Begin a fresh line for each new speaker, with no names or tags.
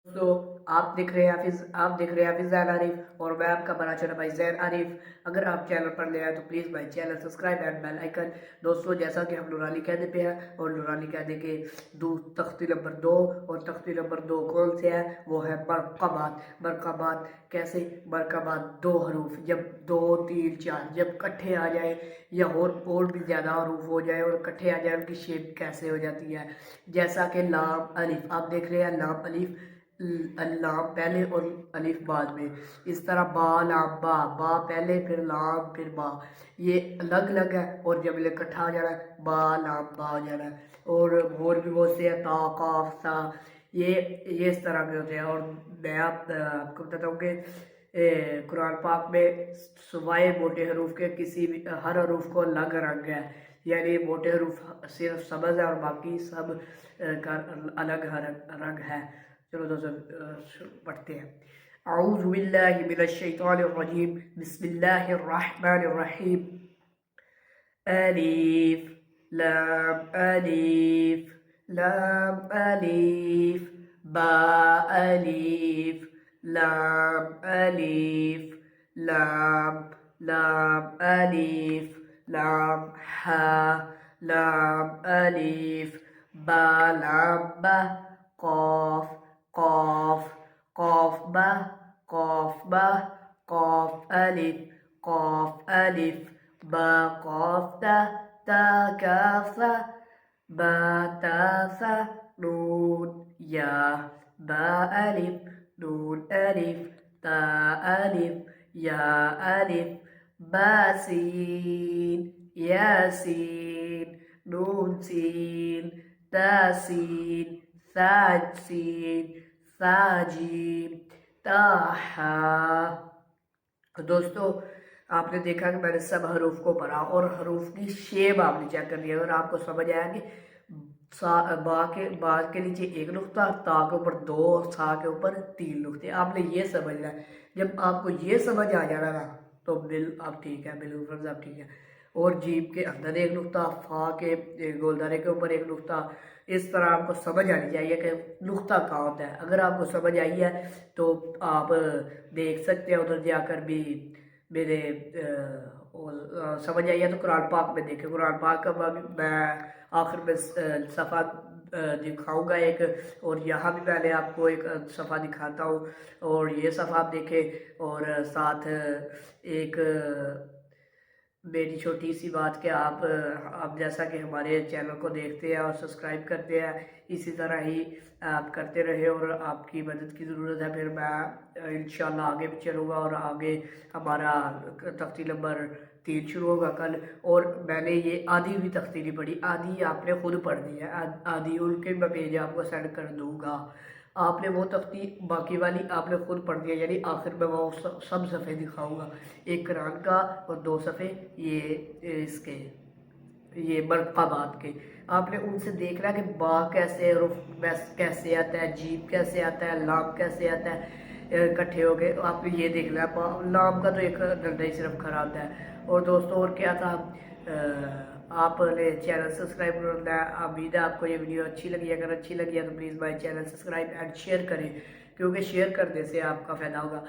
तो आप देख रहे हैं हाफिज जैन आरिफ और मैं आपका बड़ा चैनल भाई जैन आरिफ। अगर आप चैनल पर नए हैं तो प्लीज़ भाई channel subscribe and bell icon. दोस्तों, जैसा कि हम नूरानी कहने पे हैं और नूरानी कहने के तख्ती नंबर 2, और तख्ती नंबर 2 कौन से है? वो है बरक़ाबात। बरक़ाबात कैसे? बरक़ाबात 2 हरूफ जब 2 3 4 जब इकट्ठे आ जाए या और भी ज़्यादा हरूफ हो जाए और इकट्ठे आ जाए, उनकी शेप कैसे हो जाती है? जैसा कि लाम अलिफ, आप देख रहे हैं लाम अलिफ, लाम पहले और अलिफ बाद में। इस तरह बा लाम बा, बा पहले फिर लाम फिर बा, ये अलग अलग है। और जब ये इकट्ठा हो जाना है बा लाम बा हो जाना है। और भी बहुत से हैं, ता काफ सा, ये इस तरह के होते हैं। और मैं आपको बताता हूँ कि कुरान पाक में सुवाए मोटे हरूफ के किसी भी हर हरूफ को अलग रंग है, यानी मोटे हरूफ सिर्फ सब्ज़ है और बाकी सब का अलग रंग है। चलो दोस्तों पढ़ते हैं। अऊज़ु बिल्लाहि मिनश शैतानिर रजीम, बिस्मिल्लाहिर रहमानिर रहीम। अलीफ अलीफ लाम अलीफ बा अलीफ लाम अलीफ लाम लाम अलीफ लाम हा लाम अलीफ बा लाम बा कॉफ कॉफ कॉफ बा कॉफ अलिफ बा कॉफ ता काफ बा ता सा नून या बा अलिफ नून अलिफ ता अलिफ या अलिफ बा सीन यासीन नून सीन ता सीन साजीम साजीम ताहा। तो दोस्तों, आपने देखा कि मैंने सब हरूफ को पढ़ा और हरूफ की शेप आपने चेक कर लिया। अगर आपको समझ आया कि बा के नीचे एक नुक्ता, ता के ऊपर 2 और सा के ऊपर 3 नुक्ते, आपने ये समझना है। जब आपको ये समझ आ जाना ना तो आप ठीक है, बिल्कुल आप ठीक है। और जीप के अंदर एक नुक्ता, फा के गोलदारे के ऊपर एक नुक्ता, इस तरह आपको समझ आनी चाहिए कि नुक्ता कहाँ होता है। अगर आपको समझ आई है तो आप देख सकते हैं उधर जाकर भी। मेरे समझ आई है तो कुरान पाक में देखें। कुरान पाक का मैं आखिर में सफ़ा दिखाऊंगा एक, और यहाँ भी मैंने आपको एक सफ़ा दिखाता हूँ, और ये सफ़ा आप देखें। और साथ एक मेरी छोटी सी बात कि आप जैसा कि हमारे चैनल को देखते हैं और सब्सक्राइब करते हैं, इसी तरह ही आप करते रहे। और आपकी मदद की ज़रूरत है, फिर मैं इंशाल्लाह आगे भी चलूँगा। और आगे हमारा तख्ती नंबर 3 शुरू होगा कल। और मैंने ये आधी भी तख्ती नहीं पढ़ी, आधी आपने खुद पढ़नी है। आधी उनके मैं पेज आपको सेंड कर दूँगा। आपने वो तख्ती बाकी वाली आपने खुद पढ़ दिया, यानी आखिर में वो सब सफ़े दिखाऊंगा, एक कुरान का और 2 सफ़े इसके ये बरक़ाबात के। आपने उनसे देखना कि बा कैसे, रुफ कैसे आता है, जीप कैसे आता है, लाम कैसे आता है इकट्ठे हो गए। आपने ये देखना है। लाम का तो एक डंडा ही सिर्फ खड़ा आता है। और दोस्तों, और क्या था, आपने चैनल सब्सक्राइब करना है। उम्मीद है आपको ये वीडियो अच्छी लगी। अगर अच्छी लगी है तो please my channel subscribe and share करें, क्योंकि शेयर करने से आपका फ़ायदा होगा।